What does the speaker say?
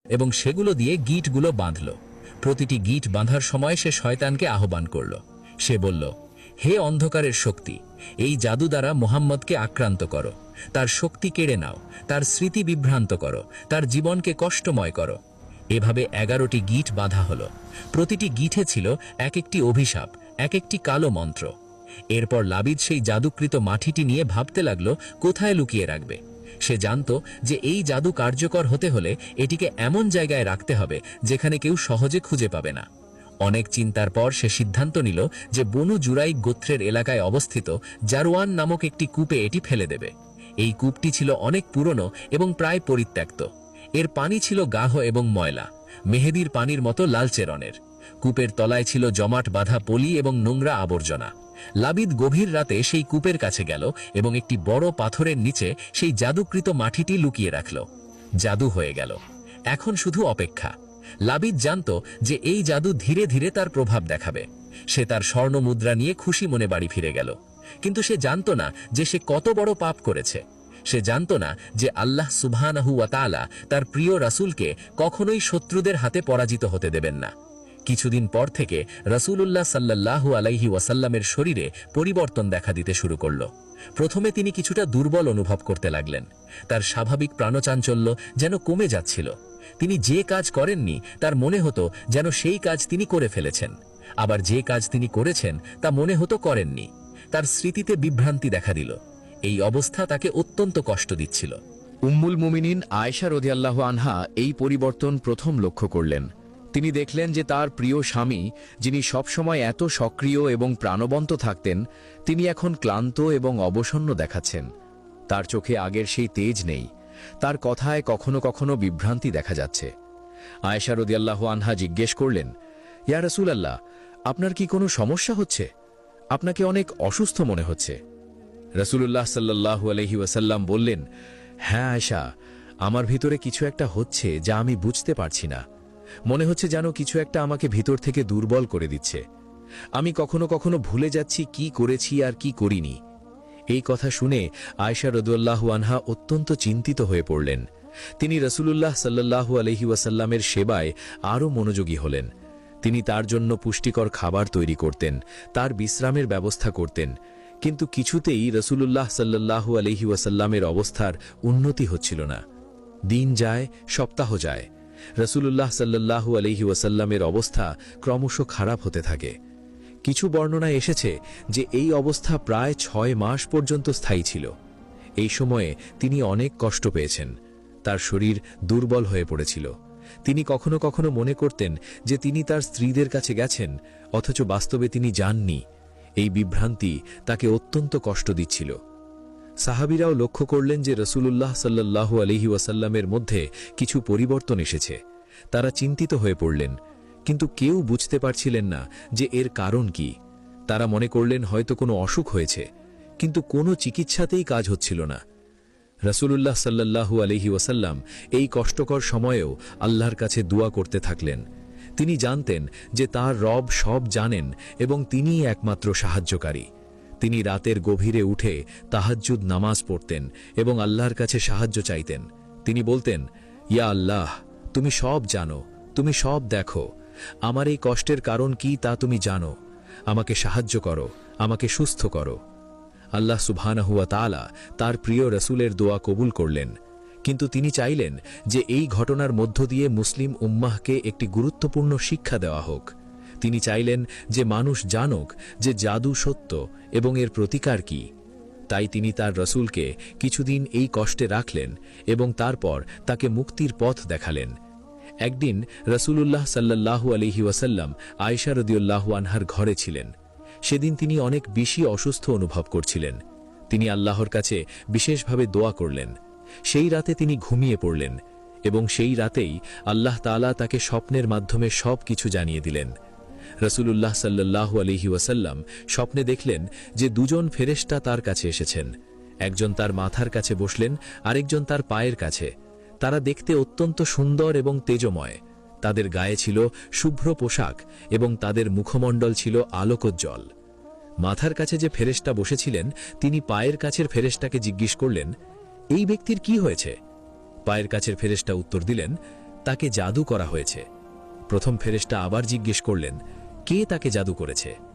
এবং সেগুলো দিয়ে গিঁটগুলো বাঁধল। প্রতিটি গিঁট বাঁধার সময় সে শয়তানকে আহ্বান করল। সে বলল, হে অন্ধকারের শক্তি, এই জাদু দ্বারা মুহাম্মদকে আক্রান্ত করো, তার শক্তি কেড়ে নাও, তার স্মৃতি বিভ্রান্ত করো, তার জীবনকে কষ্টময় করো। এভাবে 11টি গিঁট বাঁধা হলো। প্রতিটি গিঁঠে ছিল এক একটি অভিশাপ, এক একটি কালো মন্ত্র। এরপর লাবিদ সেই জাদুকৃত মাটিটি নিয়ে ভাবতে লাগল কোথায় লুকিয়ে রাখবে। সে জানত যে এই জাদু কার্যকর হতে হলে এটিকে এমন জায়গায় রাখতে হবে যেখানে কেউ সহজে খুঁজে পাবে না। অনেক চিন্তার পর সে সিদ্ধান্ত নিল যে বনু জুরাইক গোত্রের এলাকায় অবস্থিত জারওয়ান নামক একটি কূপে এটি ফেলে দেবে। এই কূপটি ছিল অনেক পুরনো এবং প্রায় পরিত্যক্ত। এর পানি ছিল গাঢ় এবং ময়লা, মেহেদির পানির মতো লালচে রঙের। কূপের তলায় ছিল জমাট বাঁধা পলি এবং নোংরা আবর্জনা। লাবিদ গভীর রাতে সেই কূপের কাছে গেল এবং একটি বড় পাথরের নিচে সেই জাদুকৃত মাটিটি লুকিয়ে রাখল। জাদু হয়ে গেল। এখন শুধু অপেক্ষা। লাবিদ জানত যে এই জাদু ধীরে ধীরে তার প্রভাব দেখাবে। সে তার স্বর্ণ মুদ্রা নিয়ে খুশি মনে বাড়ি ফিরে গেল। কিন্তু সে জানত না যে সে কত বড় পাপ করেছে। সে জানত না যে আল্লাহ সুবহানাহু ওয়া তাআলা তার প্রিয় রাসূলকে কখনোই শত্রুদের হাতে পরাজিত হতে দেবেন না। কিছুদিন পর থেকে রাসূলুল্লাহ সাল্লাল্লাহু আলাইহি ওয়াসাল্লামের শরীরে পরিবর্তন দেখা দিতে শুরু করল। প্রথমে তিনি কিছুটা দুর্বল অনুভব করতে লাগলেন। তার স্বাভাবিক প্রাণচাঞ্চল্য যেন কমে যাচ্ছিল। তিনি যে কাজ করেননি তার মনে হতো যেন সেই কাজ তিনি করে ফেলেছেন। আবার যে কাজ তিনি করেছেন তা মনে হতো করেননি। তার স্মৃতিতে বিভ্রান্তি দেখা দিল। এই অবস্থা তাকে অত্যন্ত কষ্ট দিচ্ছিল। উম্মুল মুমিনিন আয়েশা রাদিয়াল্লাহু আনহা এই পরিবর্তন প্রথম লক্ষ্য করলেন। তিনি দেখলেন যে তার প্রিয় স্বামী, যিনি সবসময় এত সক্রিয় এবং প্রাণবন্ত থাকতেন, তিনি এখন ক্লান্ত এবং অবসন্ন দেখাচ্ছেন। তার চোখে আগের সেই তেজ নেই। তার কথায় কখনো কখনো বিভ্রান্তি দেখা যাচ্ছে। আয়েশা রাদিয়াল্লাহু আনহা জিজ্ঞেস করলেন, ইয়া রাসূলুল্লাহ, আপনার কি কোনো সমস্যা হচ্ছে? আপনাকে অনেক অসুস্থ মনে হচ্ছে। রাসূলুল্লাহ সাল্লাল্লাহু আলাইহি ওয়াসাল্লাম বললেন, হ্যাঁ আয়েশা, আমার ভিতরে কিছু একটা হচ্ছে যা আমি বুঝতে পারছি না। মনে হচ্ছে যেন কিছু একটা আমাকে ভিতর থেকে দুর্বল করে দিচ্ছে। আমি কখনো কখনো ভুলে যাচ্ছি কি করেছি আর কি করিনি। এই কথা শুনে আয়েশা রাদিয়াল্লাহু আনহা অত্যন্ত চিন্তিত হয়ে পড়লেন। তিনি রাসূলুল্লাহ সাল্লাল্লাহু আলাইহি ওয়াসাল্লামের সেবায় আরও মনোযোগী হলেন। তিনি তার জন্য পুষ্টিকর খাবার তৈরি করতেন, তার বিশ্রামের ব্যবস্থা করতেন। কিন্তু কিছুতেই রাসূলুল্লাহ সাল্লাল্লাহু আলাইহি ওয়াসাল্লামের অবস্থার উন্নতি হচ্ছিল না। দিন যায়, সপ্তাহ যায়, রাসূলুল্লাহ সাল্লাল্লাহু আলাইহি ওয়াসাল্লামের অবস্থা ক্রমশ খারাপ হতে থাকে। কিছু বর্ণনায় এসেছে যে এই অবস্থা প্রায় 6 মাস পর্যন্ত স্থায়ী ছিল। এই সময়ে তিনি অনেক কষ্ট পেয়েছেন। তার শরীর দুর্বল হয়ে পড়েছিল। তিনি কখনো কখনো মনে করতেন যে তিনি তার স্ত্রীদের কাছে গেছেন, অথচ বাস্তবে তিনি যাননি। এই বিভ্রান্তি তাকে অত্যন্ত কষ্ট দিচ্ছিল। সাহাবীরাও লক্ষ্য করলেন যে রাসূলুল্লাহ সাল্লাল্লাহু আলাইহি ওয়াসাল্লামের মধ্যে কিছু পরিবর্তন এসেছে। তারা চিন্তিত হয়ে পড়লেন, কিন্তু কেউ বুঝতে পারছিলেন না যে এর কারণ কি। তারা মনে করলেন হয়তো কোনো অসুখ হয়েছে, কিন্তু কোনো চিকিৎসাতেই কাজ হচ্ছিল না। রাসূলুল্লাহ সাল্লাল্লাহু আলাইহি ওয়াসাল্লাম এই কষ্টকর সময়েও আল্লাহর কাছে দোয়া করতে থাকলেন। তিনি জানতেন যে তার রব সব জানেন এবং তিনিই একমাত্র সাহায্যকারী। তিনি রাতের গভীরে উঠে তাহাজ্জুদ নামাজ পড়তেন এবং আল্লাহর কাছে সাহায্য চাইতেন। তিনি বলতেন, ইয়া আল্লাহ, তুমি সব জানো, তুমি সব দেখো। আমার এই কষ্টের কারণ কি তা তুমি জানো। আমাকে সাহায্য করো, আমাকে সুস্থ করো। আল্লাহ সুবহানাহু ওয়া তাআলা তার প্রিয় রাসূলের দোয়া কবুল করলেন। কিন্তু তিনি চাইলেন যে এই ঘটনার মধ্য দিয়ে মুসলিম উম্মাহকে একটি গুরুত্বপূর্ণ শিক্ষা দেওয়া হোক। তিনি চাইলেন যে মানুষ জানুক যে জাদু সত্য এবং এর প্রতিকার কি। তাই তিনি তার রাসূলকে কিছুদিন এই কষ্টে রাখলেন এবং তারপর তাকে মুক্তির পথ দেখালেন। একদিন রাসূলুল্লাহ সাল্লাল্লাহু আলাইহি ওয়াসাল্লাম আয়েশা রাদিয়াল্লাহু আনহার ঘরে ছিলেন। সেদিন তিনি অনেক বেশি অসুস্থ অনুভব করছিলেন। তিনি আল্লাহর কাছে বিশেষভাবে দোয়া করলেন। সেই রাতে তিনি ঘুমিয়ে পড়লেন এবং সেই রাতেই আল্লাহ তাআলা তাকে স্বপ্নের মাধ্যমে সব কিছু জানিয়ে দিলেন। রাসূলুল্লাহ সাল্লাল্লাহু আলাইহি ওয়াসাল্লাম স্বপ্নে দেখলেন যে দুজন ফেরেশতা তার কাছে এসেছেন। একজন তার মাথার কাছে বসলেন, আরেকজন তার পায়ের কাছে। তারা দেখতে অত্যন্ত সুন্দর এবং তেজময়। তাদের গায়ে ছিল শুভ্র পোশাক এবং তাদের মুখমণ্ডল ছিল আলোকোজ্জ্বল। মাথার কাছে যে ফেরেশতা বসেছিলেন তিনি পায়ের কাছের ফেরেশতাকে জিজ্ঞেস করলেন, এই ব্যক্তির কি হয়েছে? পায়ের কাছের ফেরেশতা উত্তর দিলেন, তাকে জাদু করা হয়েছে। প্রথম ফেরেশতা আবার জিজ্ঞেস করলেন, কে তাকে জাদু করেছে?